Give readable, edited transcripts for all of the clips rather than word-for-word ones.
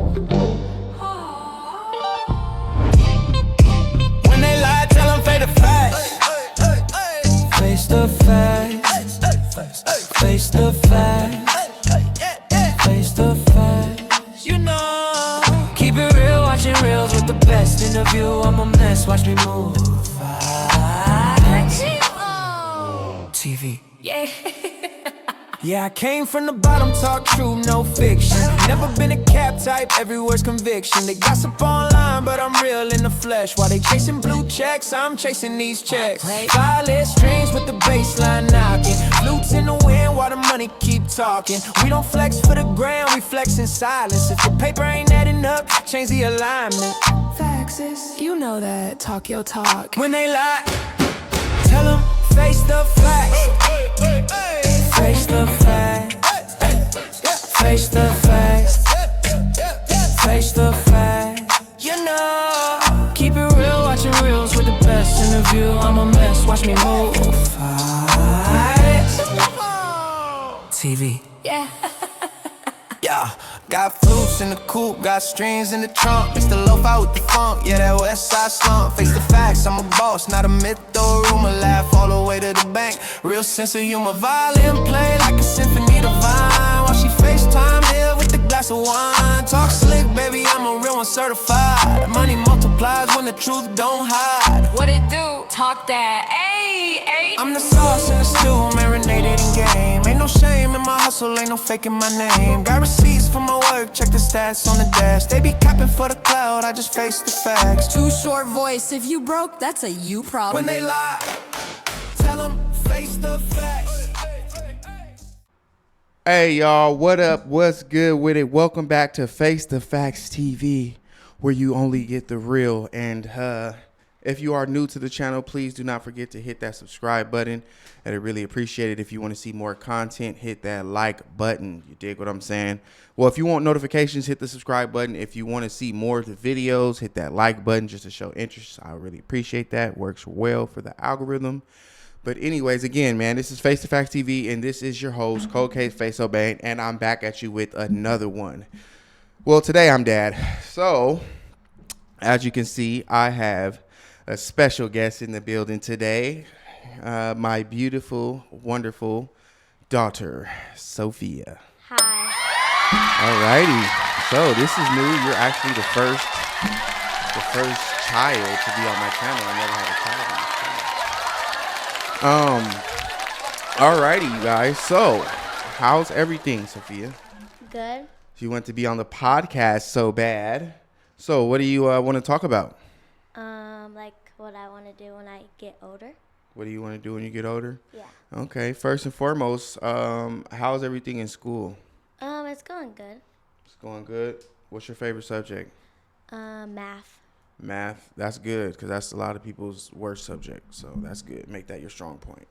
When they lie, tell them fade to facts. Face the facts. Face the facts. Face the facts. You know. Keep it real, watching reels with the best interview. I'm a mess, watch me move. TV. Yeah. Yeah, I came from the bottom, talk true, no fiction. Never been a cap type, every word's conviction. They gossip online, but I'm real in the flesh. While they chasing blue checks, I'm chasing these checks. Violet strings with the baseline knocking. Flutes in the wind while the money keep talking. We don't flex for the ground, we flex in silence. If the paper ain't adding up, change the alignment. Faxes, you know that, talk your talk. When they lie, tell them face the facts. Face the facts. Face the facts. Face the facts. You know. Keep it real, watching reels with the best interview. I'm a mess, watch me move. TV. Yeah. Yeah. Got flutes in the coupe, got strings in the trunk. Mix the lo-fi with the funk, yeah, that west side slump. Face the facts, I'm a boss, not a myth or a rumor. Laugh all the way to the bank, real sense of humor. Violin play like a symphony divine, while she FaceTime here with the glass of wine. Talk slick, baby, I'm a real one certified. Money multiplies when the truth don't hide. What it do? Talk that, ayy, ayy. I'm the sauce in the stew, marinated in game. Ain't no shame in my hustle, ain't no faking my name. Got receipts for my work, check the stats on the dash. They be capping for the cloud, I just face the facts. Too short voice, if you broke, that's a you problem. When they lie, tell them face the facts. Hey y'all, what up? What's good with it? Welcome back to Face the Facts TV, where you only get the real. And if you are new to the channel, please do not forget to hit that subscribe button. I'd really appreciate it. If you want to see more content, hit that like button. You dig what I'm saying? Well, if you want notifications, hit the subscribe button. If you want to see more of the videos, hit that like button just to show interest. I really appreciate that. Works well for the algorithm. But anyways, again, man, this is Face the Facts TV, and this is your host, Cold Case Face O'Bane, and I'm back at you with another one. Well, today I'm Dad. So, as you can see, I have a special guest in the building today. My beautiful, wonderful daughter, Sophia. Hi. Alrighty. So this is new. You're actually the first child to be on my channel. I never had a child on this channel. Alrighty, you guys. So, how's everything, Sophia? Good. You want to be on the podcast so bad. So, what do you want to talk about? Like what I want to do when I get older. What do you want to do when you get older? Yeah. Okay. First and foremost, how's everything in school? It's going good. It's going good. What's your favorite subject? Math. Math. That's good because that's a lot of people's worst subject. So that's good. Make that your strong point.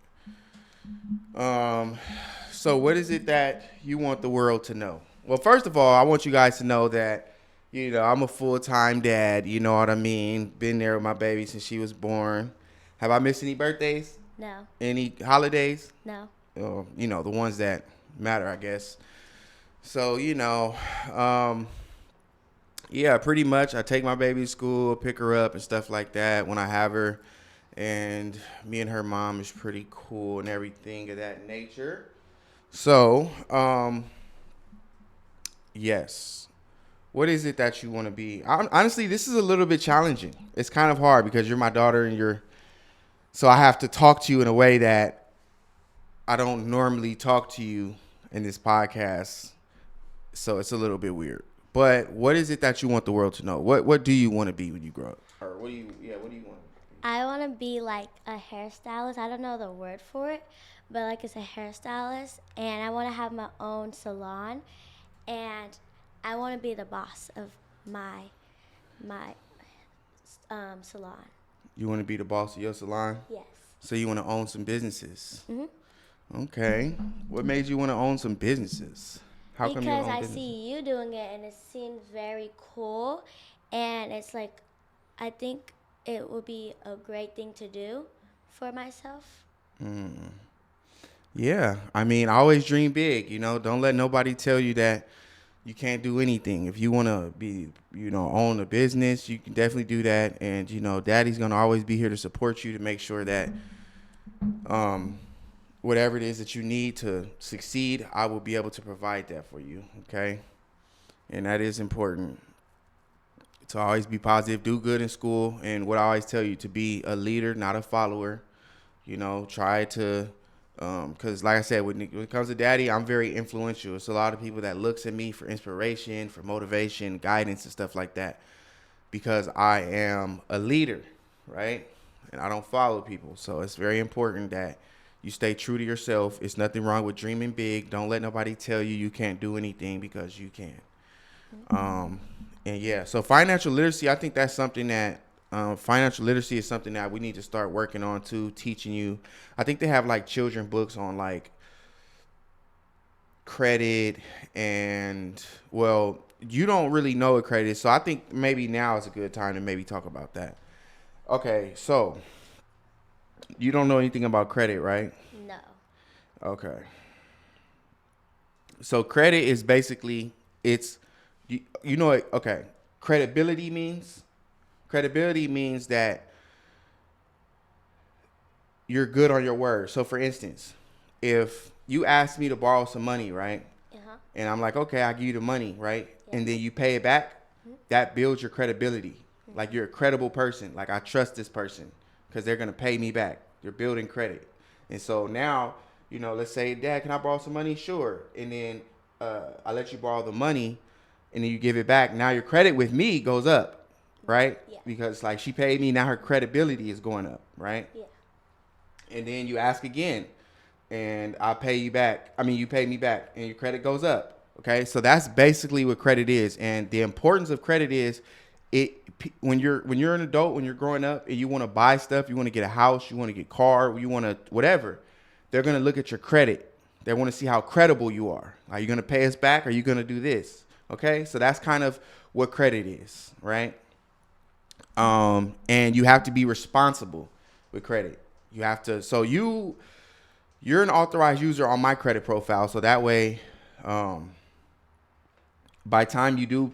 So what is it that you want the world to know? Well, first of all, I want you guys to know that, you know, I'm a full-time dad. You know what I mean? Been there with my baby since she was born. Have I missed any birthdays? No. Any holidays? No. You know, the ones that matter, I guess. So, you know, yeah, pretty much I take my baby to school, pick her up and stuff like that when I have her. And me and her mom is pretty cool and everything of that nature. So, yes. What is it that you want to be? Honestly, this is a little bit challenging. It's kind of hard because you're my daughter and so I have to talk to you in a way that I don't normally talk to you in this podcast. So it's a little bit weird. But what is it that you want the world to know? What do you want to be when you grow up? Or what do you want? I want to be like a hairstylist. I don't know the word for it, but like it's a hairstylist, and I want to have my own salon, and I want to be the boss of my salon. You want to be the boss of your salon? Yes. So you want to own some businesses? Mm-hmm. Okay. What made you want to own some businesses? How come you own Because I businesses? see you doing it, and it seems very cool, and it's like, I think it would be a great thing to do for myself. Yeah. I mean, I always dream big, you know. Don't let nobody tell you that you can't do anything. If you want to be, own a business, you can definitely do that. And, daddy's going to always be here to support you to make sure that whatever it is that you need to succeed, I will be able to provide that for you. Okay. And that is important. To always be positive, do good in school. And what I always tell you, to be a leader, not a follower. Try to, because like I said, when it comes to daddy, I'm very influential. It's a lot of people that looks at me for inspiration, for motivation, guidance, and stuff like that, because I am a leader, right? And I don't follow people. So it's very important that you stay true to yourself. It's nothing wrong with dreaming big. Don't let nobody tell you you can't do anything, because you can. And yeah, so financial literacy, I think that's something that financial literacy is something that we need to start working on too, teaching you. I think they have like children books on like credit, and well, you don't really know what credit is. So I think maybe now is a good time to maybe talk about that. Okay, so you don't know anything about credit, right? No. Okay. So credit is basically, it's, okay. Credibility means that you're good on your word. So for instance, if you ask me to borrow some money, right? Uh-huh. And I'm like, okay, I'll give you the money, right? Yeah. And then you pay it back, that builds your credibility. Like, you're a credible person. Like, I trust this person because they're going to pay me back. You're building credit. And so now, let's say, Dad, can I borrow some money? Sure. And then I let you borrow the money, and then you give it back. Now your credit with me goes up, right? Yeah. Because like, she paid me, now her credibility is going up, right? Yeah. And then you ask again, and I pay you back. I mean, you pay me back, and your credit goes up. Okay, so that's basically what credit is. And the importance of credit is, when you're an adult, when you're growing up, and you want to buy stuff, you want to get a house, you want to get a car, you want to whatever, they're gonna look at your credit. They want to see how credible you are. Are you gonna pay us back? Are you gonna do this? Okay, so that's kind of what credit is, right? And you have to be responsible with credit. You have to. So you're an authorized user on my credit profile, so that way, by the time you do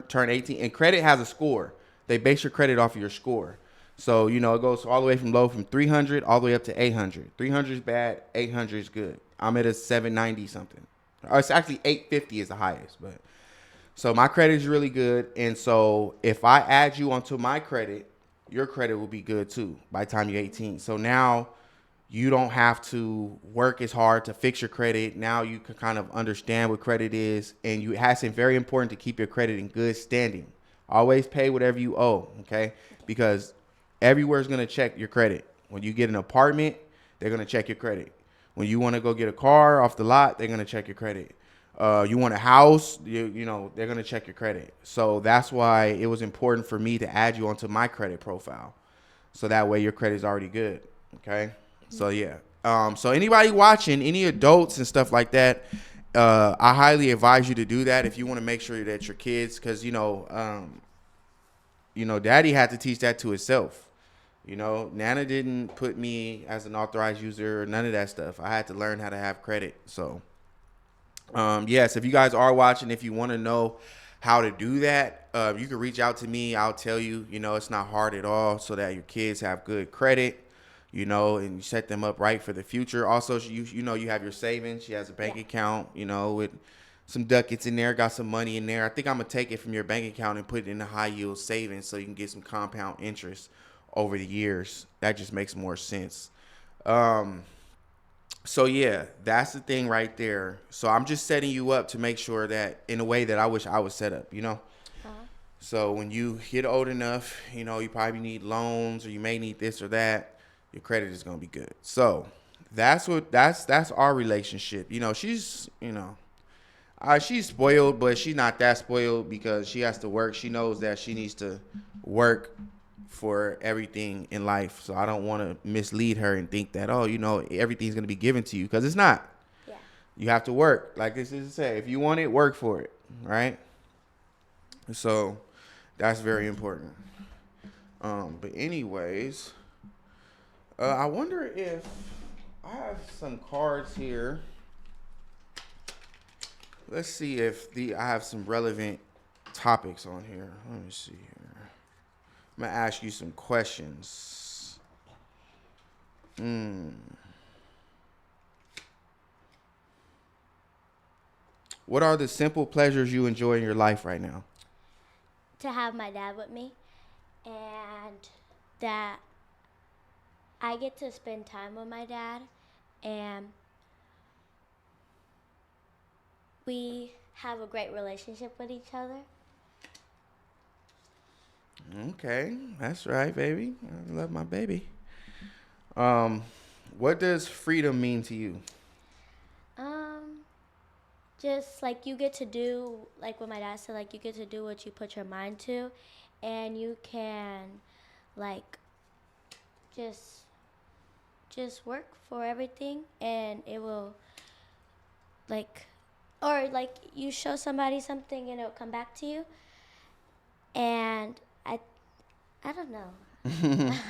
turn 18, and credit has a score. They base your credit off of your score. So, it goes all the way from 300 all the way up to 800. 300 is bad, 800 is good. I'm at a 790 something. It's actually 850 is the highest, but so my credit is really good. And so if I add you onto my credit, your credit will be good too by the time you're 18. So now you don't have to work as hard to fix your credit. Now you can kind of understand what credit is, and it's very important to keep your credit in good standing. Always pay whatever you owe, okay? Because everywhere is going to check your credit. When you get an apartment, they're going to check your credit. When you want to go get a car off the lot, they're going to check your credit. You want a house, they're going to check your credit. So that's why it was important for me to add you onto my credit profile. So that way your credit is already good, okay? So yeah. So anybody watching, any adults and stuff like that, I highly advise you to do that if you want to make sure that your kids, because daddy had to teach that to himself. Nana didn't put me as an authorized user or none of that stuff. I had to learn how to have credit. So yes, if you guys are watching, if you want to know how to do that, you can reach out to me. I'll tell you. It's not hard at all, so that your kids have good credit. And you set them up right for the future. Also, you have your savings. She has a bank account, with some ducats in there, got some money in there. I think I'm going to take it from your bank account and put it in a high yield savings so you can get some compound interest over the years. That just makes more sense. So yeah, that's the thing right there. So I'm just setting you up to make sure that in a way that I wish I was set up, So when you get old enough, you probably need loans, or you may need this or that. Your credit is going to be good. So that's our relationship. She's, she's spoiled, but she's not that spoiled because she has to work. She knows that she needs to work for everything in life. So I don't want to mislead her and think that, everything's going to be given to you, because it's not. Yeah. You have to work. Like this is to say, if you want it, work for it. Right? So that's very important. But anyways, I wonder if I have some cards here. let's see if I have some relevant topics on here. Let me see here. I'm gonna ask you some questions. What are the simple pleasures you enjoy in your life right now? To have my dad with me, and that I get to spend time with my dad, and we have a great relationship with each other. Okay, that's right, baby. I love my baby. What does freedom mean to you? Just like you get to do, like what my dad said, like you get to do what you put your mind to, and you can, like, just work for everything, and it will, like, or like you show somebody something and it'll come back to you, and I don't know.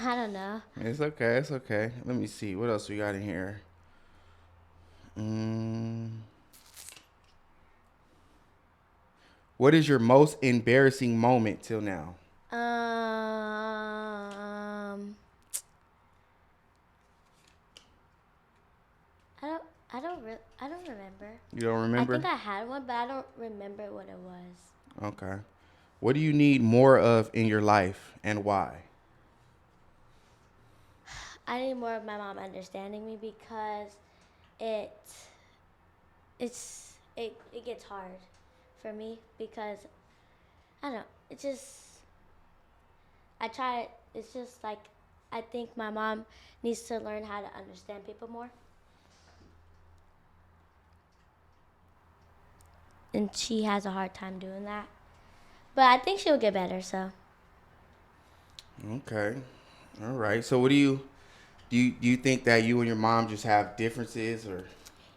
I don't know. It's okay. It's okay. Let me see. What else we got in here? What is your most embarrassing moment till now? I don't remember. You don't I remember? think I had one, but I don't remember what it was. Okay. What do you need more of in your life and why? I need more of my mom understanding me because it gets hard for me because I don't know. I try. It's just like I think my mom needs to learn how to understand people more. And she has a hard time doing that. But I think she'll get better, so. Okay. All right. So what do you think that you and your mom just have differences or?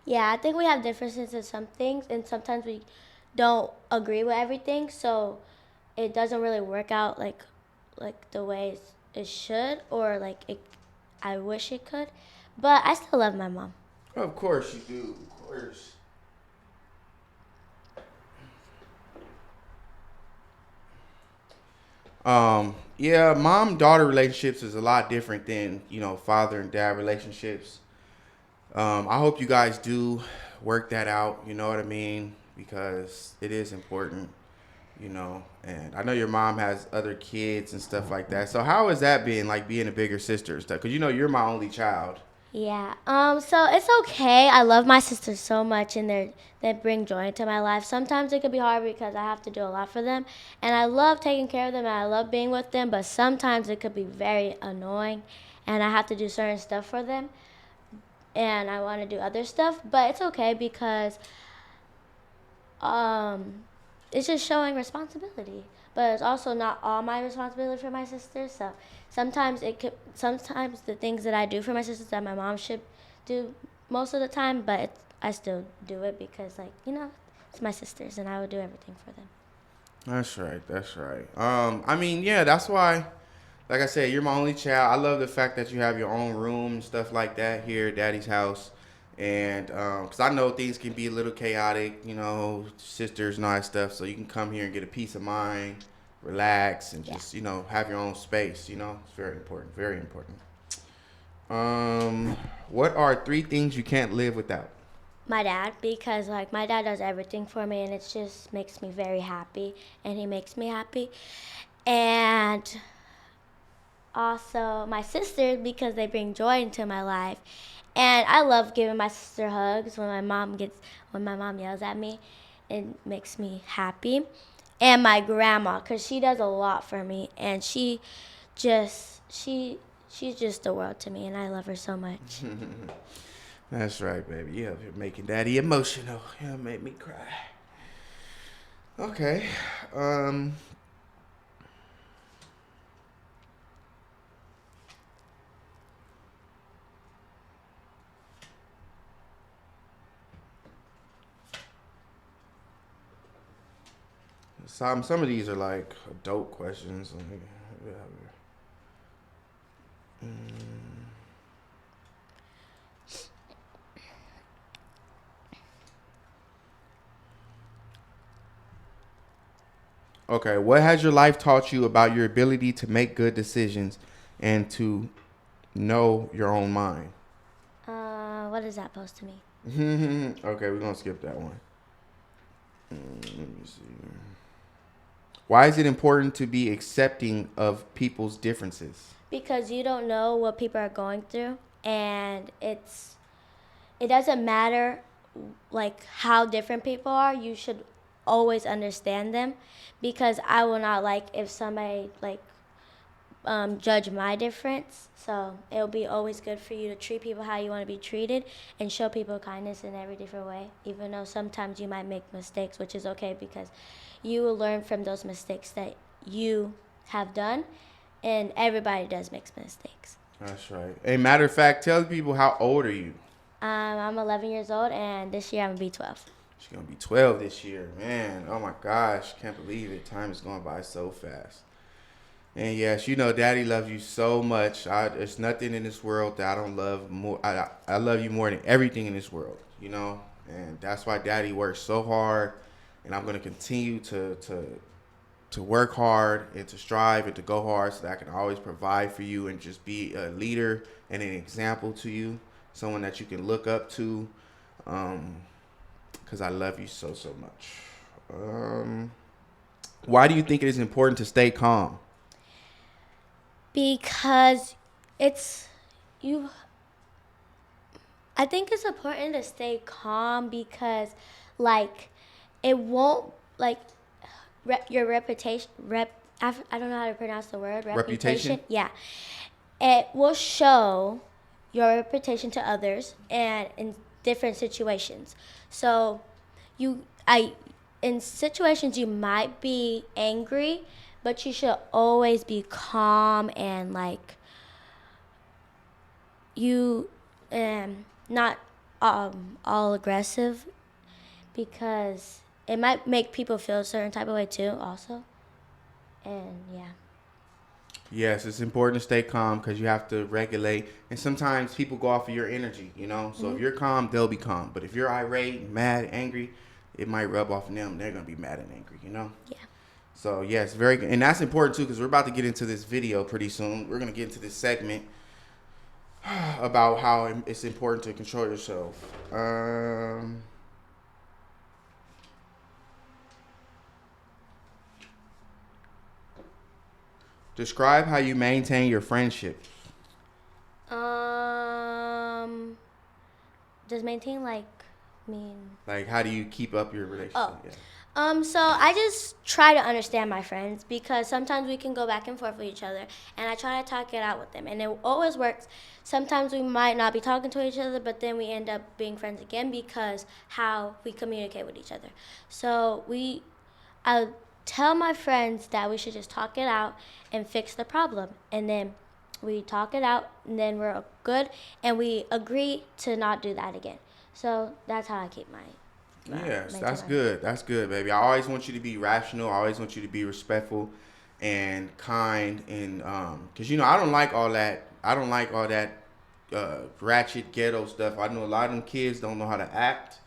Yeah, I think we have differences in some things, and sometimes we don't agree with everything, so it doesn't really work out like the way it should, or like I wish it could. But I still love my mom. Of course you do. Of course. Yeah, mom-daughter relationships is a lot different than, father and dad relationships. I hope you guys do work that out, you know what I mean? Because it is important, and I know your mom has other kids and stuff like that. So how has that been, like being a bigger sister and stuff? Because, you're my only child. Yeah. So it's okay. I love my sisters so much, and they bring joy into my life. Sometimes it could be hard because I have to do a lot for them, and I love taking care of them, and I love being with them. But sometimes it could be very annoying, and I have to do certain stuff for them, and I want to do other stuff. But it's okay because it's just showing responsibility. But it's also not all my responsibility for my sisters. So sometimes the things that I do for my sisters that my mom should do most of the time, but I still do it because, like, it's my sisters and I would do everything for them. That's right. That's right. I mean, yeah, that's why, like I said, you're my only child. I love the fact that you have your own room and stuff like that here at Daddy's house. And because I know things can be a little chaotic, sisters and all that stuff. So you can come here and get a peace of mind, relax, and just, have your own space. It's very important. Very important. What are 3 things you can't live without? My dad, because like my dad does everything for me and it just makes me very happy and he makes me happy. And also my sisters because they bring joy into my life. And I love giving my sister hugs when my mom yells at me. It makes me happy. And my grandma, because she does a lot for me, and she's just the world to me, and I love her so much. That's right, baby. You're making Daddy emotional. You'll make me cry. Okay. Some of these are like adult questions. Okay, what has your life taught you about your ability to make good decisions and to know your own mind? What is that supposed to mean? Okay, we're gonna skip that one. Let me see. Why is it important to be accepting of people's differences? Because you don't know what people are going through, and it doesn't matter like how different people are. You should always understand them, because I will not like if somebody like judge my difference. So it'll be always good for you to treat people how you want to be treated and show people kindness in every different way, even though sometimes you might make mistakes, which is okay, because you will learn from those mistakes that you have done, and everybody does make mistakes. That's right. A matter of fact, tell people, how old are you? I'm 11 years old, and this year I'm gonna be 12. She's gonna be 12 this year, man. Oh my gosh, can't believe it. Time is going by so fast. And yes, you know, Daddy loves you so much. There's nothing in this world that I don't love more. I love you more than everything in this world, you know. And that's why Daddy works so hard, and I'm gonna continue to work hard and to strive and to go hard so that I can always provide for you and just be a leader and an example to you, someone that you can look up to, because I love you so much. Why do you think it is important to stay calm? Because it's you I think it's important to stay calm, because like it won't like your reputation I don't know how to pronounce the word Reputation? Yeah, it will show your reputation to others and in different situations. So you I in situations you might be angry, but you should always be calm and like you not all aggressive, because it might make people feel a certain type of way too also. And yeah. Yes, it's important to stay calm because you have to regulate. And sometimes people go off of your energy, you know? So if you're calm, they'll be calm. But if you're irate, mad, angry, it might rub off on them. They're going to be mad and angry, you know? Yeah. So, yes, very good. And that's important, too, because we're about to get into this video pretty soon. We're going to get into this segment about how it's important to control yourself. Describe how you maintain your friendships. Does maintain like mean? Like, how do you keep up your relationship? Oh. Yeah. So I just try to understand my friends, because sometimes we can go back and forth with each other, and I try to talk it out with them, and it always works. Sometimes we might not be talking to each other, but then we end up being friends again because how we communicate with each other. So I tell my friends that we should just talk it out and fix the problem, and then we talk it out, and then we're good, and we agree to not do that again. So that's how I keep my Yes, that's good. That's good, baby. I always want you to be rational. I always want you to be respectful and kind, and because you know I don't like all that. I don't like all that ratchet ghetto stuff. I know a lot of them kids don't know how to act,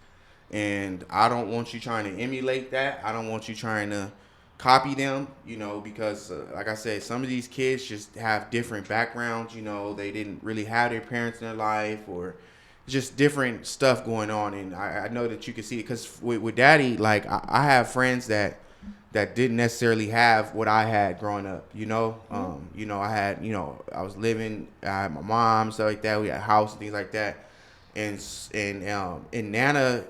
and I don't want you trying to emulate that. I don't want you trying to copy them, you know, because like I said, some of these kids just have different backgrounds. You know, they didn't really have their parents in their life, or just different stuff going on. And I know that you can see it because with Daddy, like I have friends that didn't necessarily have what I had growing up, you know. You know, I had, you know, I had my mom, stuff like that. We had a house and things like that. And Nana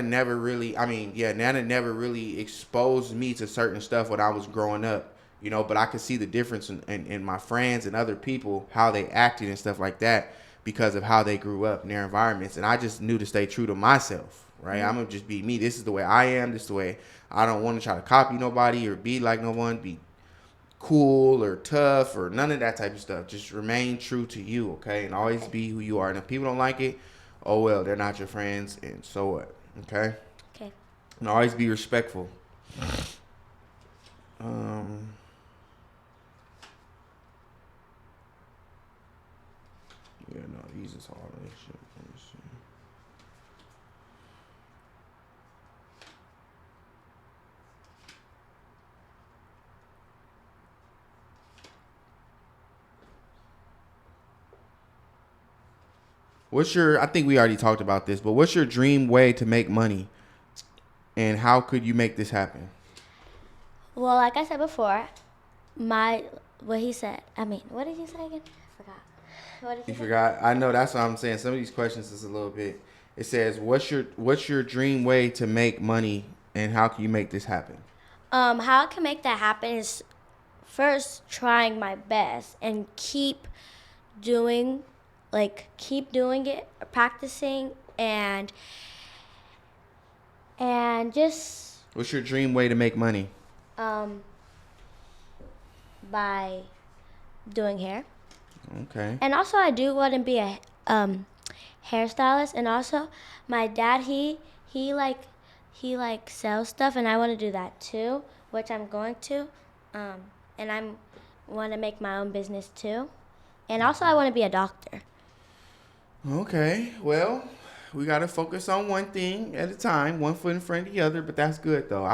never really, Nana never really exposed me to certain stuff when I was growing up, you know, but I could see the difference in my friends and other people, how they acted and stuff like that, because of how they grew up in their environments. And I just knew to stay true to myself, right? I'm gonna just be me. This is the way I am. This is the way. I don't want to try to copy nobody or be like no one, be cool or tough or none of that type of stuff. Just remain true to you, okay? And always be who you are. And if people don't like it, oh well, they're not your friends, and so what, okay? Okay. And always be respectful. Yeah, no, these is all that shit. Let me see. I think we already talked about this, but what's your dream way to make money? And how could you make this happen? Well, like I said before, what he said. I mean, what did he say again? I forgot. What did he You say? forgot? I know, that's what I'm saying. Some of these questions is a little bit. It says, what's your dream way to make money, and how can you make this happen? How I can make that happen is first trying my best and keep doing it, practicing, and just What's your dream way to make money? by doing hair. Okay. And also, I do want to be a hairstylist. And also, my dad he like sells stuff, and I want to do that too, which I'm going to. And I want to make my own business too. And also, I want to be a doctor. Okay. Well, we got to focus on one thing at a time, one foot in front of the other, but that's good though.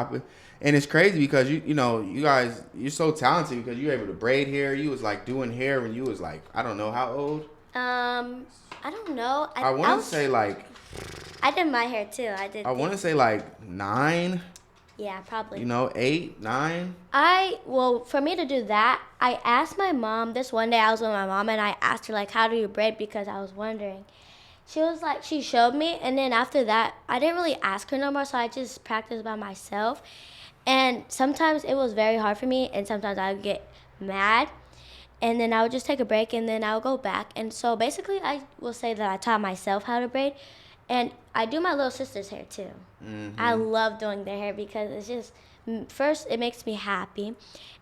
And it's crazy because you know, you guys, you're so talented because you're able to braid hair. You was like doing hair when you was like, I don't know how old. I don't know. I want to say like. I did my hair too. I want to say like 9. Yeah, probably. You know, 8, 9. For me to do that, I asked my mom this one day. I was with my mom, and I asked her like, how do you braid, because I was wondering. She was like, she showed me, and then after that, I didn't really ask her no more, so I just practiced by myself. And sometimes it was very hard for me, and sometimes I would get mad, and then I would just take a break, and then I would go back. And so basically, I will say that I taught myself how to braid, and I do my little sister's hair too. Mm-hmm. I love doing their hair because it's just, first, it makes me happy,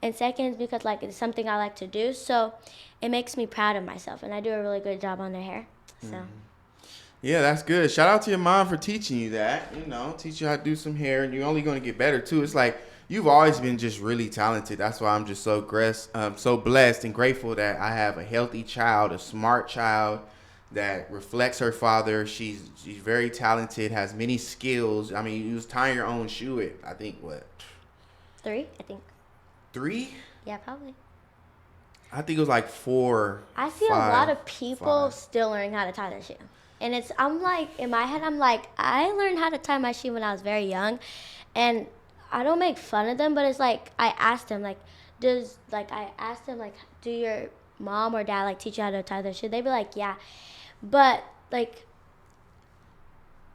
and second, because like it's something I like to do, so it makes me proud of myself, and I do a really good job on their hair. So. Mm-hmm. Yeah, that's good. Shout out to your mom for teaching you that. You know, teach you how to do some hair, and you're only going to get better too. It's like you've always been just really talented. That's why I'm just so blessed and grateful that I have a healthy child, a smart child that reflects her father. She's very talented, has many skills. I mean, you was tying your own shoe at, I think, what? 3, I think. 3? Yeah, probably. I think it was like 4. I see 5, a lot of people still learning how to tie their shoe. And I'm like, in my head, I'm like, I learned how to tie my shoe when I was very young. And I don't make fun of them, but it's like, I asked them, like, do your mom or dad, like, teach you how to tie their shoe? They'd be like, yeah. But, like,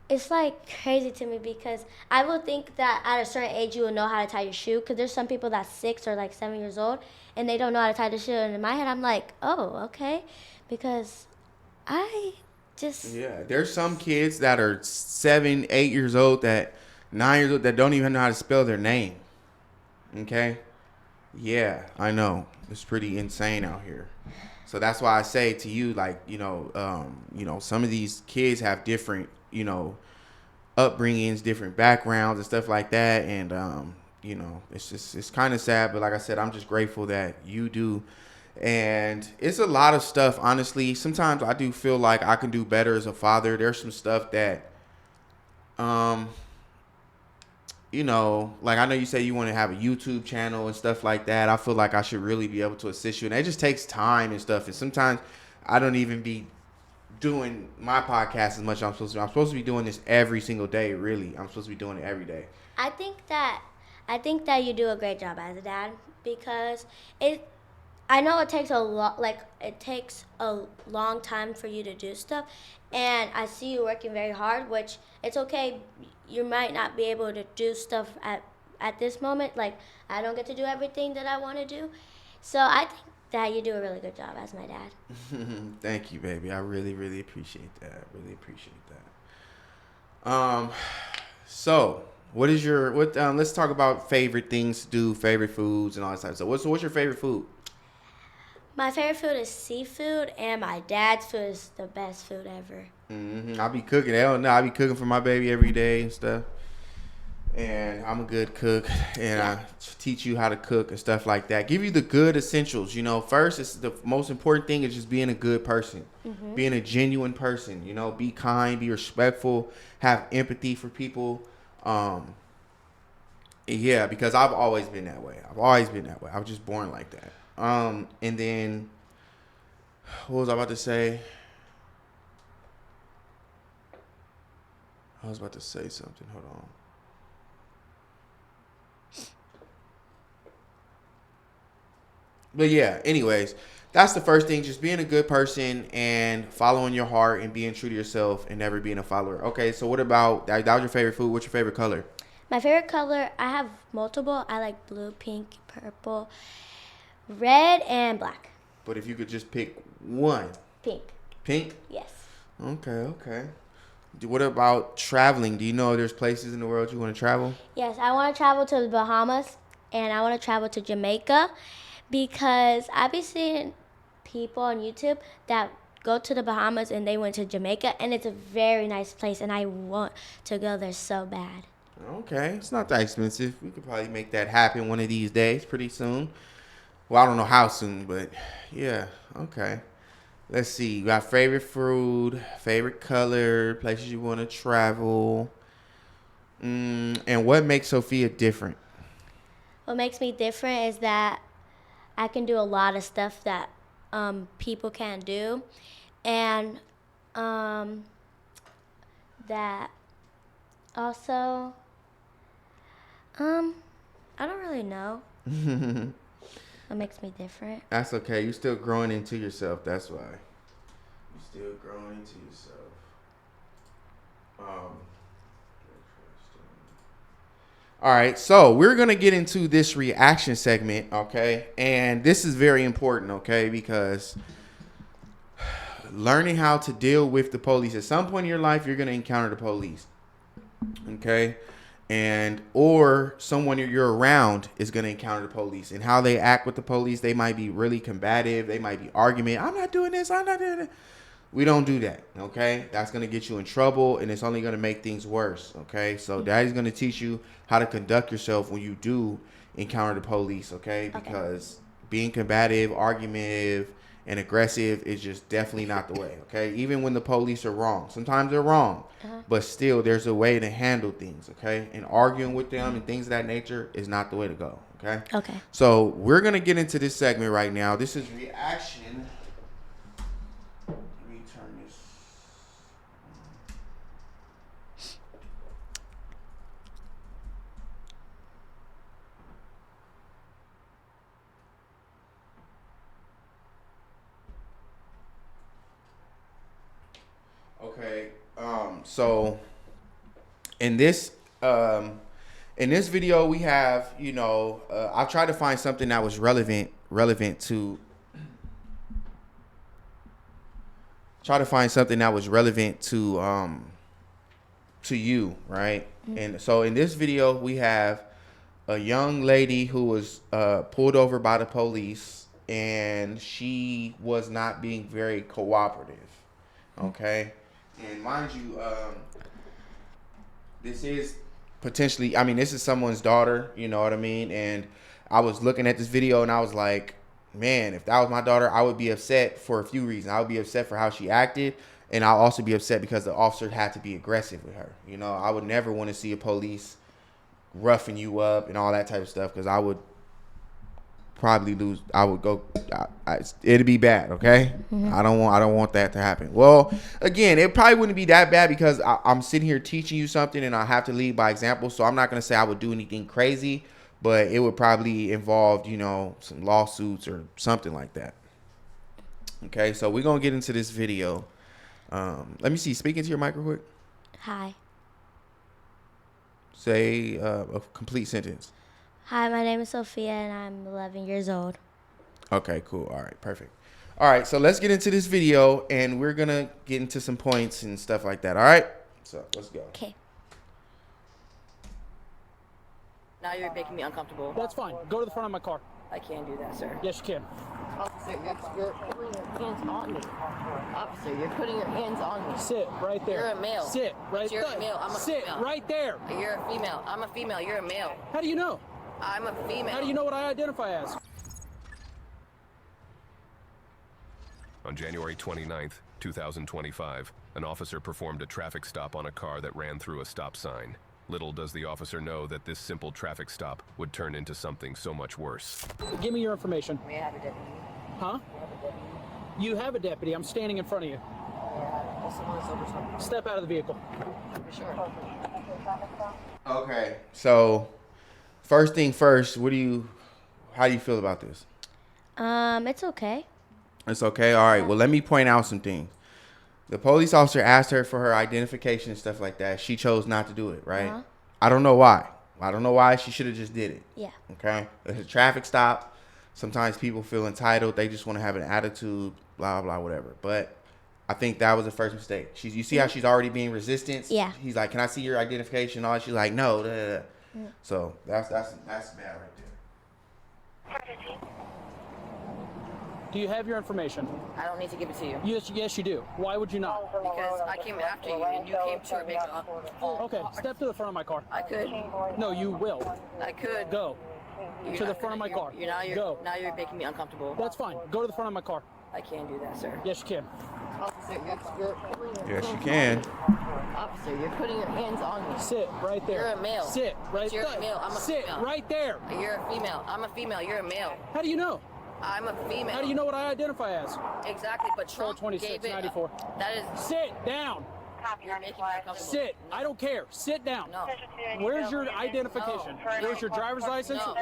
it's, like, crazy to me because I would think that at a certain age you will know how to tie your shoe, because there's some people that's 6 or, like, 7 years old, and they don't know how to tie the shoe. And in my head, I'm like, oh, okay, because yeah, there's some kids that are 7, 8 years old, 9 years old, that don't even know how to spell their name. Okay? Yeah, I know. It's pretty insane out here. So that's why I say to you, like, some of these kids have different, upbringings, different backgrounds and stuff like that. And, it's kind of sad. But like I said, I'm just grateful that you do. And it's a lot of stuff, honestly. Sometimes I do feel like I can do better as a father. There's some stuff that, like I know you say you want to have a YouTube channel and stuff like that. I feel like I should really be able to assist you. And it just takes time and stuff. And sometimes I don't even be doing my podcast as much as I'm supposed to. I'm supposed to be doing this every single day, really. I'm supposed to be doing it every day. I think that you do a great job as a dad, because I know it takes a long time for you to do stuff, and I see you working very hard, which it's okay. You might not be able to do stuff at this moment. Like, I don't get to do everything that I want to do. So I think that you do a really good job as my dad. Thank you, baby. I really, really appreciate that. So let's talk about favorite things to do, favorite foods and all that stuff. So what's your favorite food? My favorite food is seafood, and my dad's food is the best food ever. Mm-hmm. I be cooking. Hell no, I be cooking for my baby every day and stuff. And I'm a good cook, and I teach you how to cook and stuff like that. Give you the good essentials. First, it's the most important thing is just being a good person, being a genuine person. Be kind, be respectful, have empathy for people. Yeah, because I've always been that way. I was just born like that. And then, what was I about to say? I was about to say something. Hold on. But yeah, anyways, that's the first thing. Just being a good person and following your heart and being true to yourself and never being a follower. Okay, so what about, that was your favorite food. What's your favorite color? My favorite color, I have multiple. I like blue, pink, purple, red, and black. But if you could just pick one. Pink. Pink? Yes. Okay. What about traveling? Do you know there's places in the world you want to travel? Yes, I want to travel to the Bahamas, and I want to travel to Jamaica, because I've been seeing people on YouTube that go to the Bahamas and they went to Jamaica, and it's a very nice place, and I want to go there so bad. Okay, it's not that expensive. We could probably make that happen one of these days, pretty soon. Well, I don't know how soon, but yeah, okay. Let's see. You got favorite food, favorite color, places you want to travel. And what makes Sophia different? What makes me different is that I can do a lot of stuff that people can't do, and that also, I don't really know what makes me different. That's okay. You're still growing into yourself. That's why. You're still growing into yourself. All right, so we're going to get into this reaction segment, okay? And this is very important, okay? Because learning how to deal with the police. At some point in your life, you're going to encounter the police, okay? And or someone you're around is going to encounter the police. And how they act with the police, they might be really combative. They might be arguing. I'm not doing this. I'm not doing it. We don't do that, okay? That's going to get you in trouble, and it's only going to make things worse, okay? So Daddy's going to teach you how to conduct yourself when you do encounter the police, okay? Because being combative, argumentative, and aggressive is just definitely not the way, okay? Even when the police are wrong. Sometimes they're wrong, but still there's a way to handle things, okay? And arguing with them and things of that nature is not the way to go, okay? Okay. So we're going to get into this segment right now. This is reaction. Let me turn this. Okay, so in this video we have, I've tried to find something that was relevant to you, right? And so in this video we have a young lady who was pulled over by the police, and she was not being very cooperative, okay? And mind you, this is potentially, this is someone's daughter, you know what I mean? And I was looking at this video and I was like, man, if that was my daughter, I would be upset for a few reasons. I would be upset for how she acted, and I'll also be upset because the officer had to be aggressive with her. I would never want to see a police roughing you up and all that type of stuff, because I would probably lose. I would go. It'd be bad. Okay. I don't want that to happen. Well, again, it probably wouldn't be that bad because I'm sitting here teaching you something, and I have to lead by example. So I'm not gonna say I would do anything crazy, but it would probably involve, some lawsuits or something like that. Okay. So we're gonna get into this video. Let me see. Speak into your mic real quick. Hi. Say a complete sentence. Hi, my name is Sophia, and I'm 11 years old. Okay, cool. All right, perfect. All right, so let's get into this video, and we're going to get into some points and stuff like that, all right? So let's go. Okay. Now you're making me uncomfortable. That's fine. Go to the front of my car. I can't do that, sir. Yes, you can. Officer, you're putting your hands on me. Officer, you're putting your hands on me. Sit right there. You're a male. Sit right You're there. a male. I'm a Sit female. right there. You're a female. I'm a female. You're a male. How do you know? I'm a female. How do you know what I identify as? On January 29th, 2025, an officer performed a traffic stop on a car that ran through a stop sign. Little does the officer know that this simple traffic stop would turn into something so much worse. Give me your information. May I have a deputy? Huh? You have a deputy. I'm standing in front of you. Step out of the vehicle. For sure. Okay, so first thing first, how do you feel about this? It's okay. It's okay. All right. Well, let me point out some things. The police officer asked her for her identification and stuff like that. She chose not to do it, right? Uh-huh. I don't know why. I don't know why. She should have just did it. Yeah. Okay. It's a traffic stop. Sometimes people feel entitled. They just want to have an attitude, blah, blah, whatever. But I think that was the first mistake. You see how she's already being resistant? Yeah. He's like, can I see your identification? All she's like, no. Da, da, da. So that's bad right there. Do you have your information? I don't need to give it to you. Yes, you do. Why would you not? Because I came after you and you came to make a full. Okay, step to the front of my car. I could. No, you will. I could. Go. You're To the not front of my gonna- car. Now Go. you're making me uncomfortable. That's fine. Go to the front of my car. I can't do that, sir. Yes, you can. Officer, you're putting your Yes, you hands can. on me. Officer, you're putting your hands on me. Sit right there. You're a male. Sit right You're there. a male. I'm a Sit female. right there. You're a female. I'm a female. You're a male. How do you know? I'm a female. How do you know what I identify as? Exactly, but Trump 26, gave it. 94. That is. Sit down. You're making me uncomfortable. Sit. I don't care. Sit down. No. Where's your identification? No. Where's your driver's license, No.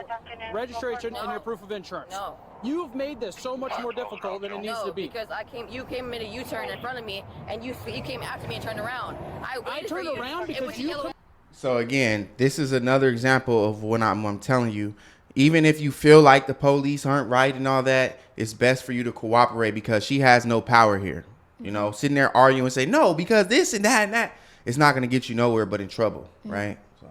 registration, and No. your proof of insurance? No. You've made this so much more difficult than it needs No, to be. because you came made a U-turn in front of me, and you came after me and turned around. I waited for turned you. around It because was you yellow. So again, this is another example of what I'm telling you. Even if you feel like the police aren't right and all that, it's best for you to cooperate because she has no power here. You know, sitting there arguing and say, no, because this and that and that, it's not going to get you nowhere but in trouble, right? So.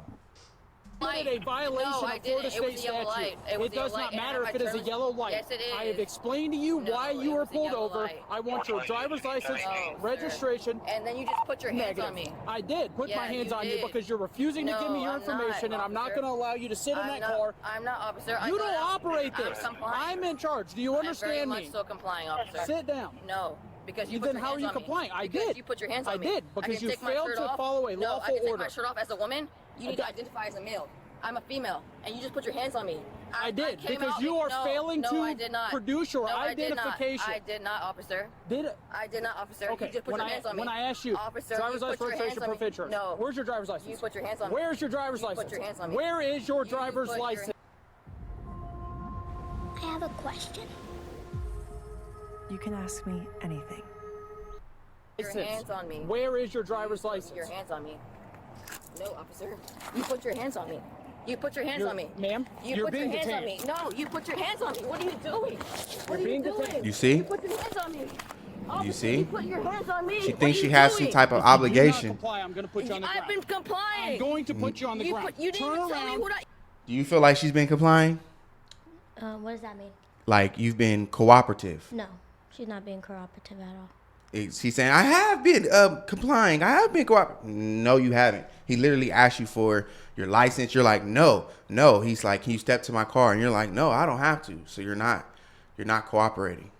Committed a violation No, I of Florida didn't. It State was a yellow statute. light. It was a does yellow not light, matter and if it is a my yellow light. Yes, it I have is. explained to you No, why it you were was a pulled yellow over. light. I want your driver's license, No, registration. And then you just put your hands Negative. on me. I did put Yeah, my hands you on you did. because you're refusing to give me No, your I'm not, information, and I'm not officer. going to allow you to sit in that car. I'm not, officer. You don't operate I'm this. complying. I'm in charge. Do you I'm very understand much me? so complying, officer. Sit down. No, because you put Then your how hands are you on me. complying? I Because did. You put your hands on I me. did, I because can you take my failed shirt to off. follow a No, I lawful can take order. my shirt off as a woman. You need to identify as a male. I'm a female, and you just put your hands on me. I did, came because out- you are no, failing no, to I did not. produce your No, I did not. identification. I did not, officer. Did it? I did not, officer. Okay, You just put when your hands on me. when I asked you, officer, driver's you license, put your registration, hands on proof me. of insurance. No. Where's your driver's license? You put your hands on me. Where's your driver's You license? put your hands on me. Where is your You driver's put your license? I have a question. You can ask me anything. Your hands on me. Where is your driver's license? Your hands on me. No, officer. You put your hands on me. You put your hands You're- on me. Ma'am, You you're put being your hands on me. detained. No, you put your hands on me. What are you doing? What You're are you being doing? detained. You see? You put your hands on me. Officer, see? You put your hands on me. She What thinks are she you has some doing? type of If you do not obligation. comply, I'm going to put you on the ground. I've been complying. I'm going to put you on the ground. You didn't Turn even tell me around. what I. Do you feel like she's been complying? What does that mean? Like you've been cooperative? No, she's not being cooperative at all. She's saying, I have been complying. I have been cooperative. No, you haven't. He literally asked you for your license. You're like, no. He's like, can you step to my car? And you're like, no, I don't have to. So you're not cooperating.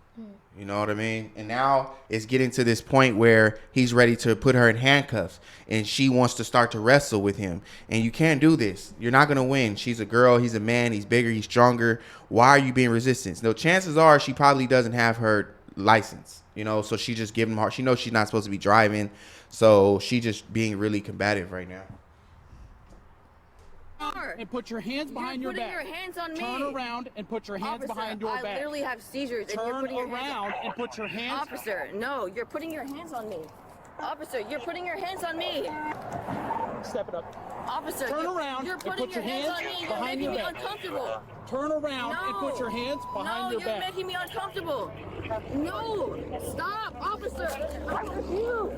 You know what I mean? And now it's getting to this point where he's ready to put her in handcuffs and she wants to start to wrestle with him. And you can't do this. You're not going to win. She's a girl. He's a man. He's bigger. He's stronger. Why are you being resistant? No, chances are she probably doesn't have her license, you know, so she just giving her. She knows she's not supposed to be driving. So she just being really combative right now. And put your hands behind your back. You're putting your hands on me. Turn around and put your hands Officer, behind your I back. literally have seizures. And you're Turn putting your around hands and put your hands. Officer, no, you're putting your hands on me. Officer, you're putting your hands on me. Step it up. Officer, Turn you're, around you're and putting put your your hands on hands me. You're behind making your me back. uncomfortable. Turn around and put your hands behind your you're back. making me uncomfortable. No, stop, officer. I refuse.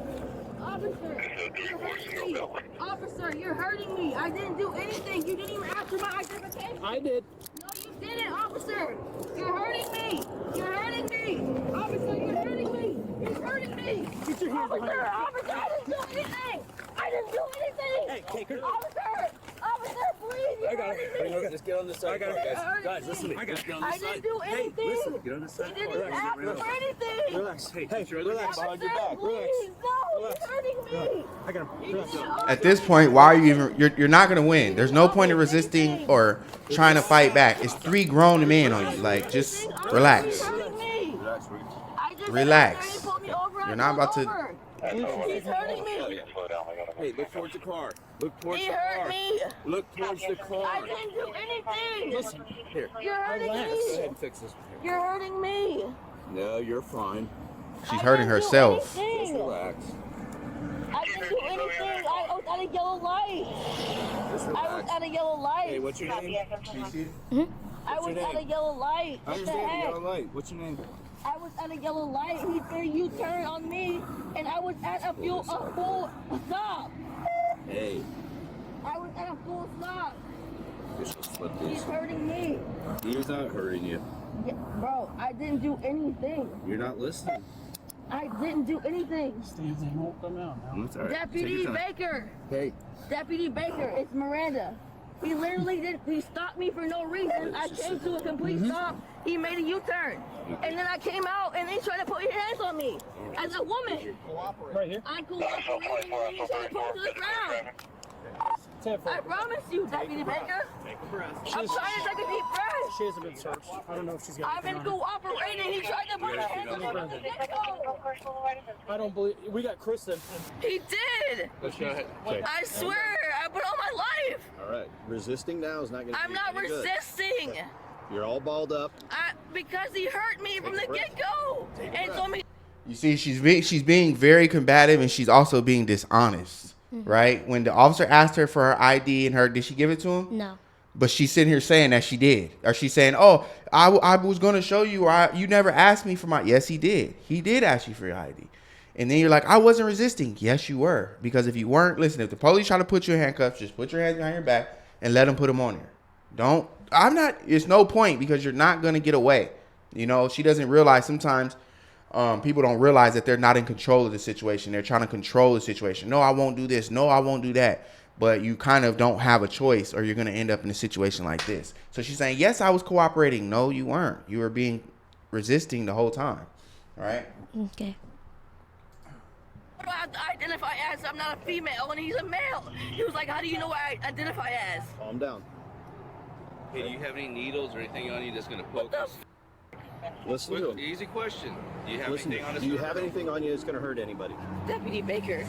Officer, you're hurting me. Officer, you're hurting me. I didn't do anything. You didn't even ask for my identification. I did. No, you didn't, officer. You're hurting me. You're hurting me. Officer, you're hurting me. You're hurting me. Get your hands behind your back. Officer, I didn't do anything. I didn't do anything. Hey, take her. Officer, please. You're hurting me. Just get on this side. I got it, guys. Guys, listen to me. Just get on I this side. didn't do anything. Hey, listen. Get on this side. You didn't ask for anything. Relax. Hey, relax. Behind your back. Please, no, you're hurting me. I got him. Relax. At this point, why are you even? You're not gonna win. There's no point in resisting or trying to fight back. It's 3 grown men on you. Like, just relax. You're hurting me. Relax, Rick. I just Relax. said, "Pull me over." I You're not pulled about to. over. He's hurting me. Hey, look towards the car. Look towards He the car. hurt me. Look towards the car. I didn't do anything. Listen, here. You're hurting Go ahead me. and fix this. You're hurting me. No, you're fine. She's I hurting didn't do herself. anything. Just relax. I didn't do anything. I was at a yellow light. Just I was relax. at a yellow light. Hey, what's your name? I was your at a name? yellow light. I What the understand the heck? yellow light. What's your name? I was at a yellow light. He threw a U-turn on me, and I was at a full stop. Hey. I was at a full stop. Just flip He's this. hurting me. He's not hurting you. Yeah, bro, I didn't do anything. You're not listening. I didn't do anything. Steve, they won't come out now. That's all right. Take Deputy your time. Baker. Hey. Deputy Baker, it's Miranda. He literally he stopped me for no reason. I came to a complete stop. He made a U-turn. And then I came out and he tried to put his hands on me. As a woman. Right here. I'm cooperating and he tried to put me to the ground. 10 I promise you, Deputy Baker. Take a breath. I'm trying to take a deep breath. She hasn't been searched. I don't know if she's got I've been anything on her. cooperating. He tried to put his hands on me from the get-go. I don't believe. We got Kristen. He did. Let's go ahead. I swear, I put all my life. All right, resisting now is not going to I'm be not any good. resisting. You're all balled up. Because he hurt me from the get-go. And told me. You see, she's being very combative, and she's also being dishonest, right? When the officer asked her for her ID and did she give it to him? No. But she's sitting here saying that she did. Or she's saying, oh, I was going to show you, or you never asked me for my, yes, he did. He did ask you for your ID. And then you're like, I wasn't resisting. Yes, you were. Because if you weren't, listen, if the police try to put you in handcuffs, just put your hands behind your back and let them put them on there. It's no point, because you're not going to get away. You know, she doesn't realize sometimes people don't realize that they're not in control of the situation. They're trying to control the situation. No, I won't do this. No, I won't do that. But you kind of don't have a choice, or you're going to end up in a situation like this. So she's saying, yes, I was cooperating. No, you weren't. You were resisting the whole time. Right? Okay. What do I have to identify as? I'm not a female and he's a male. He was like, how do you know what I identify as? Calm down. Hey, do you have any needles or anything on you that's going to poke us? Listen to him. Easy question. Do you have Listen, anything on us? do you have anything on you that's going to hurt anybody? Deputy Baker.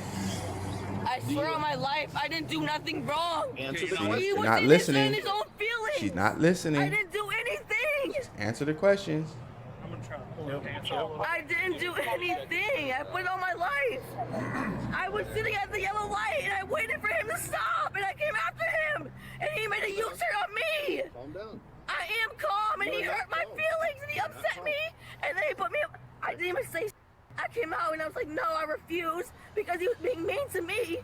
I swear on my life, I didn't do nothing wrong. Answer the She's question. not listening. His own feelings. She's not I listening. didn't do anything. Answer the questions. I'm gonna try to pull her pants out. I didn't do anything. I put on my life. I was sitting at the yellow light and I waited for him to stop and I came after him and he made a U-turn on me. Calm down. I am calm and he hurt my feelings and he upset me and then he put me up. I didn't even say I came out and I was like, no, I refuse, because he was being mean to me.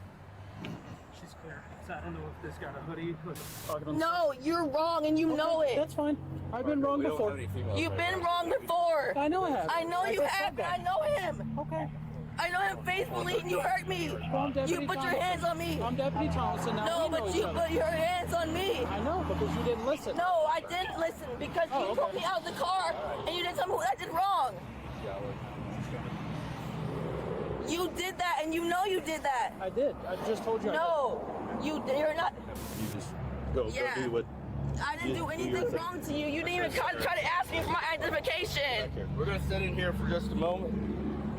She's clear. So I don't know if this got a hoodie. With a pocket on the No, you're wrong and you know it. That's fine. I've been wrong before. You've been wrong before. I know I have. I know you just have, said but I that. know him. Okay. I know him faithfully and you hurt me. Well, I'm Deputy You put your Thompson. hands on me. I'm Deputy Thompson now. No, we know but each you other. put your hands on me. I know, because you didn't listen. No, I didn't listen because you Oh, pulled okay. me out of the car and you didn't tell me what I did wrong. You did that and you know you did that. I did. I just told you. No, you're not. You just go Yeah. do what. I didn't do anything wrong to you. You didn't even try to ask me for my identification. We're going to sit in here for just a moment.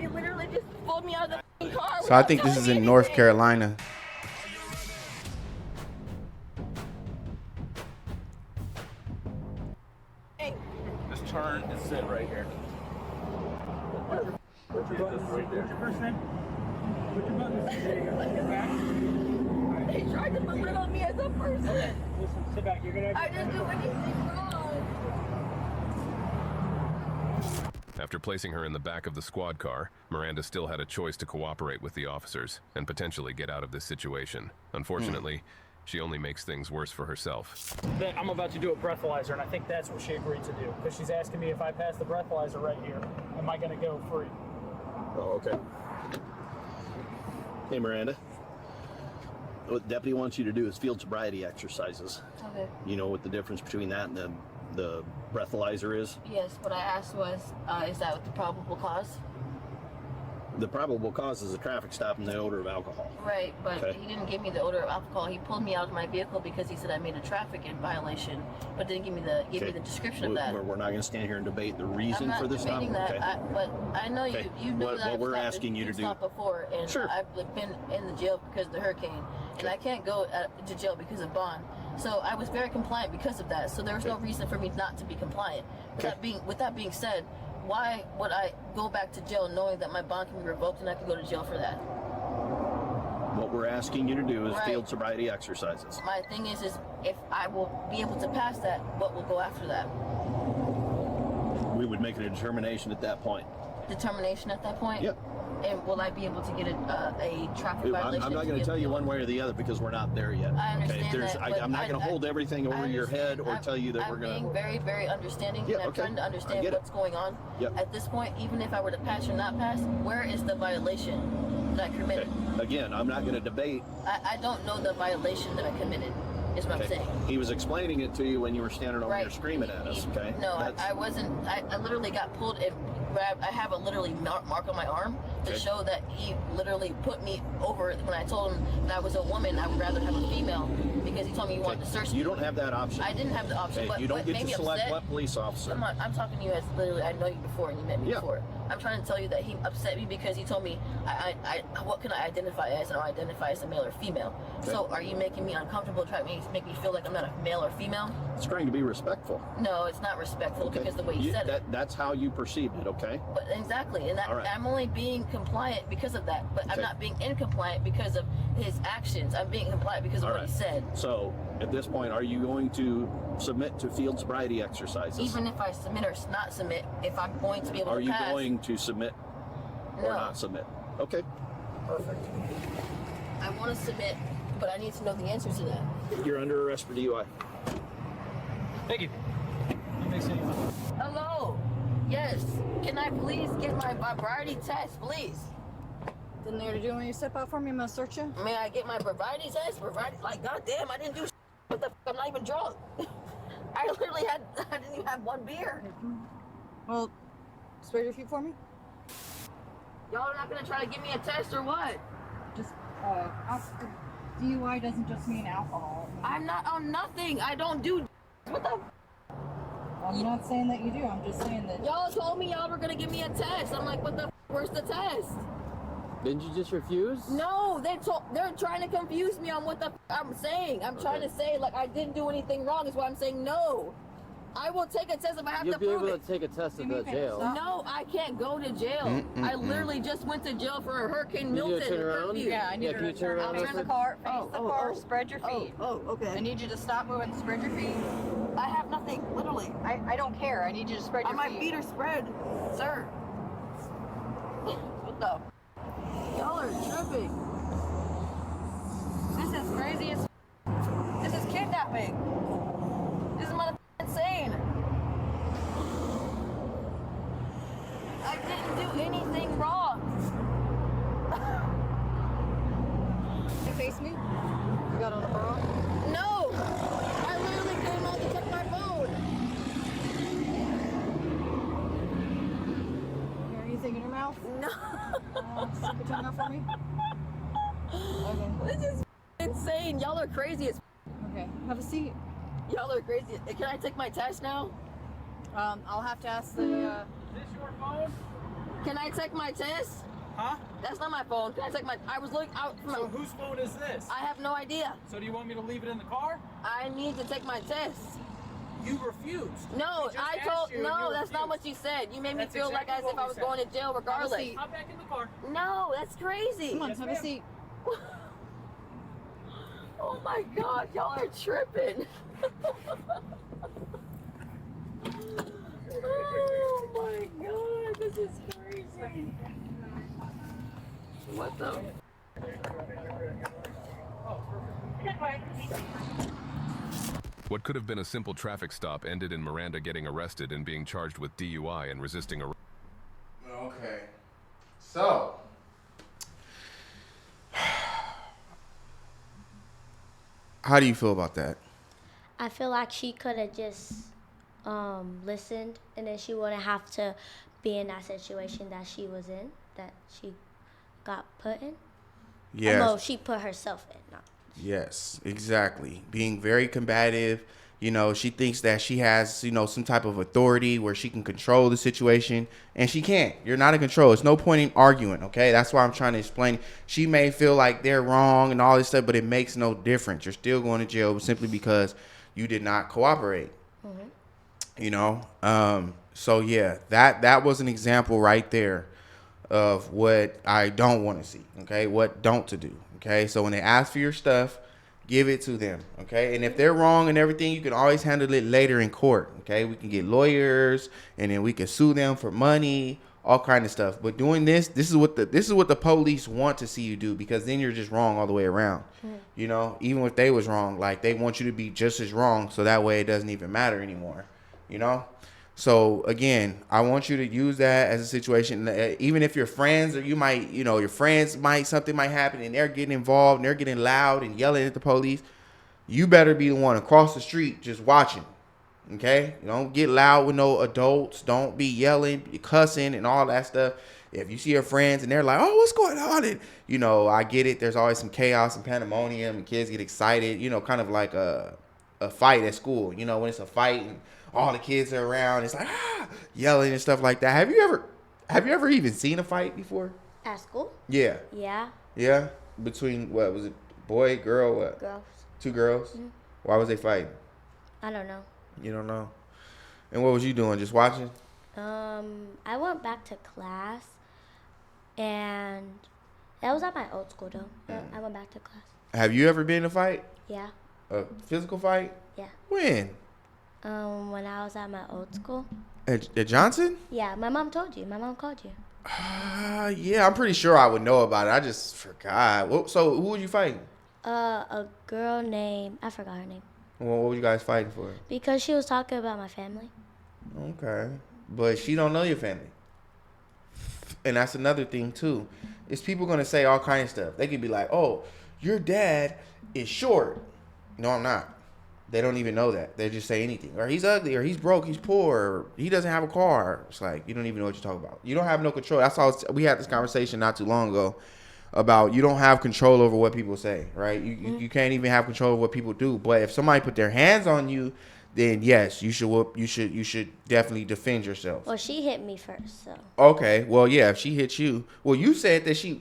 You literally just pulled me out of the f***ing car. So I without think this telling is me in North anything. Carolina. Just turn and sit right here. What's your first name? What's your button? They tried to belittle me as a person. Listen, sit back. You're gonna. I didn't do anything wrong. After placing her in the back of the squad car, Miranda still had a choice to cooperate with the officers and potentially get out of this situation. Unfortunately, she only makes things worse for herself. I'm about to do a breathalyzer, and I think that's what she agreed to do. Because she's asking me if I pass the breathalyzer right here, am I going to go free? Oh, okay. Hey, Miranda. What the deputy wants you to do is field sobriety exercises. Okay. You know what the difference between that and the breathalyzer is? Yes, what I asked was, is that the probable cause? The probable cause is a traffic stop and the odor of alcohol. Right, but Okay. he didn't give me the odor of alcohol. He pulled me out of my vehicle because he said I made a traffic violation, but didn't give me the description of that. We're not going to stand here and debate the reason I'm for not this stop. debating that, Okay. but I know Okay. you know What that I've we're stopped asking you to been do- stopped before, and Sure. I've been in the jail because of the hurricane, and I can't go to jail because of bond. So I was very compliant because of that. So there was no reason for me not to be compliant. With that being said, why would I go back to jail knowing that my bond can be revoked and I could go to jail for that? What we're asking you to do is Right. field sobriety exercises. My thing is if I will be able to pass that, what will go after that? We would make a determination at that point. Determination at that point? Yep. And will I be able to get a traffic violation? I'm not going to tell you one way or the other because we're not there yet. I understand that, but I'm not going to hold everything over your head or tell you that we're going I'm being very, very understanding, Yeah, and I'm okay. trying to I understand get it. what's going on. Yep. At this point, even if I were to pass or not pass, where is the violation that I committed? Again, I'm not going to debate. I don't know the violation that I committed, is what I'm saying. He was explaining it to you when you were standing over here screaming at us, okay? No, That's- I wasn't. I literally got pulled and grabbed. I have a literally mark on my arm to Okay. show that he literally put me over when I told him that I was a woman. I would rather have a female because he told me he wanted to search me. You don't have that option. I didn't have the option, Okay, but you don't what get made to me select upset, what police officer. I'm talking to you as literally I know you before and you met me Yeah. before. I'm trying to tell you that he upset me because he told me what can I identify as, and I identify as a male or female. Okay. So are you making me uncomfortable, trying to make me feel like I'm not a male or female? It's trying to be respectful. No, it's not respectful Okay. because the way you said it. That's how you perceived it, okay? But exactly, and that All right. I'm only being compliant because of that. But I'm Okay. not being incompliant because of his actions. I'm being compliant because of All what right. he said. So, at this point, are you going to submit to field sobriety exercises? Even if I submit or not submit, if I'm going to be able Are to you pass, going to submit or No. not submit? Okay. perfect. I want to submit, but I need to know the answer to that. You're under arrest for DUI. Thank you. Hello. Yes. Can I please get my sobriety test, please? Didn't they already do when you step out for me? I'm gonna search you. May I get my sobriety test? Like, goddamn, I didn't do. What the? I'm not even drunk. I didn't even have one beer. Well, spread your feet for me. Y'all are not gonna try to give me a test or what? Just, DUI doesn't just mean alcohol. I'm not on nothing. I don't do. What the? I'm not saying that you do. I'm just saying that. Y'all told me y'all were gonna give me a test. I'm like, what the? Where's the test? Didn't you just refuse? No, they're trying to confuse me on what the I'm saying. I'm trying to say like I didn't do anything wrong. Is why I'm saying no. I will take a test if I have You'll to be prove able it. to take a test at the jail. No, I can't go to jail. I literally just went to jail for a Hurricane Milton. turn around? curfew. Yeah, I need can you you to turn around? Face the car. Face the car. Spread your feet. Oh, okay. I need you to stop moving. Spread your feet. I have nothing, literally. I don't care. I need you to spread your My feet. feet are spread, sir. What the? Y'all are tripping. This is crazy as. This is kidnapping. This is motherfucking insane. I didn't do anything wrong. You face me? You got on the bra? No! I literally came out to check my phone. You hear anything in your mouth? No. Stick your tongue out for me. Okay. This is insane. Y'all are crazy as. Okay. Have a seat. Y'all are crazy. Can I take my test now? I'll have to ask the. Is this your phone? Can I take my test? Huh? That's not my phone. Can I take my? I was looking out for my. So whose phone is this? I have no idea. So do you want me to leave it in the car? I need to take my test. You refused. No, We just I asked told. you and No, you that's not refused. what you said. You made me That's feel like exactly as if what I we was said. going to jail regardless. seat. Hop back in the car. No, that's crazy. Come on, Yes, have a ma'am. seat. Oh my God, y'all are tripping. Oh my God, this is crazy. What the? What could have been a simple traffic stop ended in Miranda getting arrested and being charged with DUI and resisting arrest. Okay. So. How do you feel about that? I feel like she could have just listened, and then she wouldn't have to be in that situation that she was in. that she got put in. Yes. No, she put herself in. Not. Yes, exactly. Being very combative. You know, she thinks that she has, you know, some type of authority where she can control the situation, and she can't. You're not in control. It's no point in arguing, okay? That's why I'm trying to explain. She may feel like they're wrong and all this stuff, but it makes no difference. You're still going to jail simply because you did not cooperate. You know? So yeah, that was an example right there of what I don't want to see, okay? What don't to do, okay? So when they ask for your stuff, give it to them, okay? And if they're wrong and everything, you can always handle it later in court, okay? We can get lawyers, and then we can sue them for money, all kind of stuff. But doing this is what the police want to see you do, because then you're just wrong all the way around. You know, even if they was wrong, like they want you to be just as wrong, so that way it doesn't even matter anymore, you know? So again, I want you to use that as a situation. Even if your friends, or you might, you know, your friends might, something might happen and they're getting involved and they're getting loud and yelling at the police, you better be the one across the street just watching. Okay? You don't get loud with no adults. Don't be yelling, cussing, and all that stuff. If you see your friends and they're like, oh, what's going on? And, you know, I get it. There's always some chaos and pandemonium and kids get excited, you know, kind of like a fight at school. You know, when it's a fight and all the kids are around, it's like yelling and stuff like that. Have you ever even seen a fight before? At school? Yeah. Yeah. Yeah? Between, what was it, boy, girl, what? Girls. 2 girls? Mm-hmm. Why was they fighting? I don't know. You don't know? And what was you doing? Just watching? I went back to class, and that was at my old school though. I went back to class. Have you ever been in a fight? Yeah. A physical fight? Yeah. When? When I was at my old school. At Johnson? Yeah, my mom told you. My mom called you. Yeah, I'm pretty sure I would know about it. I just forgot. So who were you fighting? A girl named, I forgot her name. Well, what were you guys fighting for? Because she was talking about my family. Okay. But she don't know your family. And that's another thing too. Is people gonna say all kinds of stuff. They could be like, oh, your dad is short. No, I'm not. They don't even know that. They just say anything. Or he's ugly, or he's broke, he's poor, or he doesn't have a car. It's like, you don't even know what you're talking about. You don't have no control. That's all. We had this conversation not too long ago about you don't have control over what people say, right? You can't even have control over what people do. But if somebody put their hands on you, then yes, you should definitely defend yourself. Well, she hit me first, so. Okay. Well, yeah, if she hit you. Well, you said that you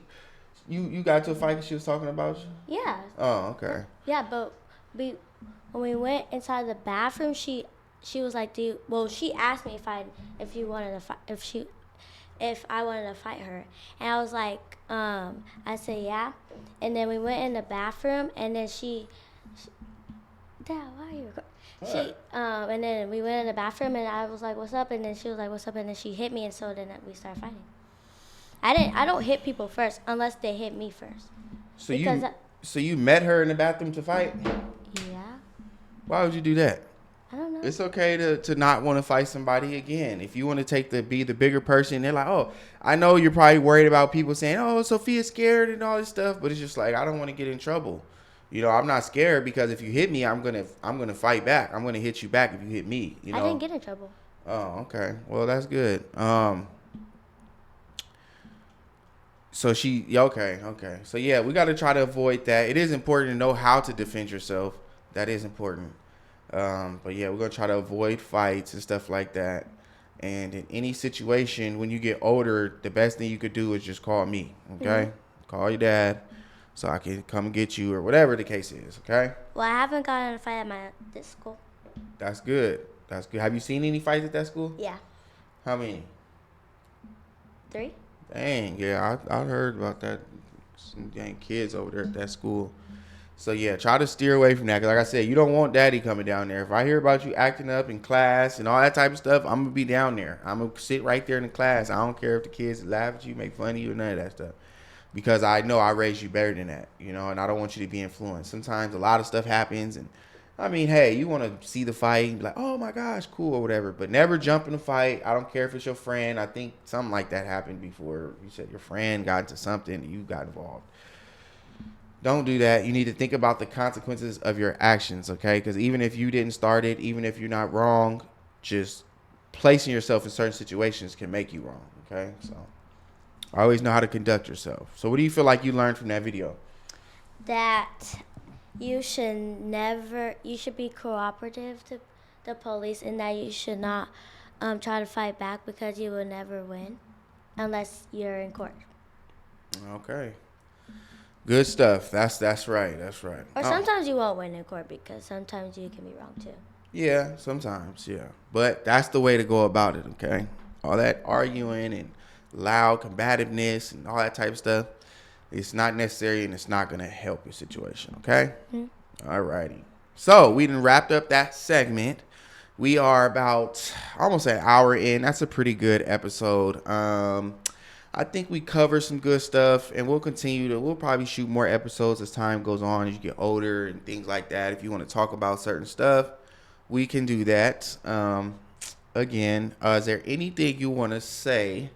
got into a fight because she was talking about you? Yeah. Oh, okay. Yeah, but when we went inside the bathroom, she was like, she asked me if I wanted to fight her, and I was like, I said yeah, and then we went in the bathroom, and then Dad, why are you? And then we went in the bathroom, and I was like, what's up? And then she was like, what's up? And then she hit me, and so then we started fighting. I don't hit people first unless they hit me first. So you met her in the bathroom to fight? Yeah. Why would you do that? I don't know. It's okay to not want to fight somebody again. If you want to be the bigger person, they're like, oh, I know you're probably worried about people saying, oh, Sophia's scared and all this stuff, but it's just like, I don't want to get in trouble. You know, I'm not scared because if you hit me, I'm gonna fight back. I'm gonna hit you back if you hit me. You know? I didn't get in trouble. Oh, okay. Well, that's good. So okay. So yeah, we got to try to avoid that. It is important to know how to defend yourself. That is important. But yeah, we're gonna try to avoid fights and stuff like that. And in any situation, when you get older, the best thing you could do is just call me. Okay, call your dad, so I can come and get you or whatever the case is. Okay. Well, I haven't gotten in a fight at this school. That's good. That's good. Have you seen any fights at that school? Yeah. How many? 3. Dang, yeah, I heard about that. Some dang kids over there at that school. So yeah, try to steer away from that. Cause like I said, you don't want daddy coming down there. If I hear about you acting up in class and all that type of stuff, I'm gonna be down there. I'm gonna sit right there in the class. I don't care if the kids laugh at you, make fun of you, or none of that stuff. Because I know I raised you better than that, you know, and I don't want you to be influenced. Sometimes a lot of stuff happens, and I mean, hey, you want to see the fight and be like, oh my gosh, cool or whatever, but never jump in a fight. I don't care if it's your friend. I think something like that happened before. You said your friend got into something and you got involved. Don't do that. You need to think about the consequences of your actions, okay? Because even if you didn't start it, even if you're not wrong, just placing yourself in certain situations can make you wrong, okay? So, Always know how to conduct yourself. So what do you feel like you learned from that video? That you should be cooperative to the police, and that you should not try to fight back, because you will never win unless you're in court. Okay. Good stuff. That's right. That's right. Or sometimes you won't win in court, because sometimes you can be wrong too. Yeah, sometimes, yeah. But that's the way to go about it, okay? All that arguing and loud combativeness and all that type of stuff, it's not necessary, and it's not going to help your situation, okay? Mm-hmm. All righty. So we done wrapped up that segment. We are about almost an hour in. That's a pretty good episode. I think we covered some good stuff, and we'll probably shoot more episodes as time goes on, as you get older and things like that. If you want to talk about certain stuff, we can do that. Again, is there anything you want to say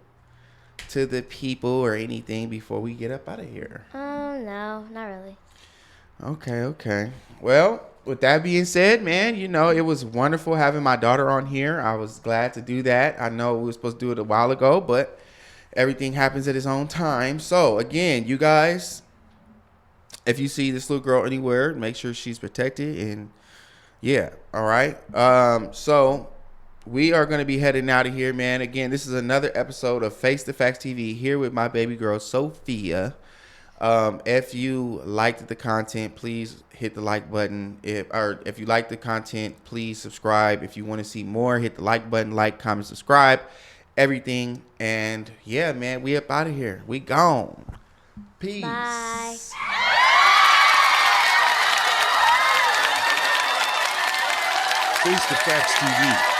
to the people or anything before we get up out of here? No, not really. Okay. Well, with that being said, man, it was wonderful having my daughter on here. I was glad to do that. I know we were supposed to do it a while ago, but everything happens at its own time. So, again, you guys, if you see this little girl anywhere, make sure she's protected. And, yeah, all right. So, we are going to be heading out of here, man. Again, this is another episode of Face the Facts TV here with my baby girl, Sophia. If you liked the content, please hit the like button. If you like the content, please subscribe. If you want to see more, hit the like button, comment, subscribe. Everything. And yeah, man, we up out of here. We gone. Peace. Bye. Face the Facts TV.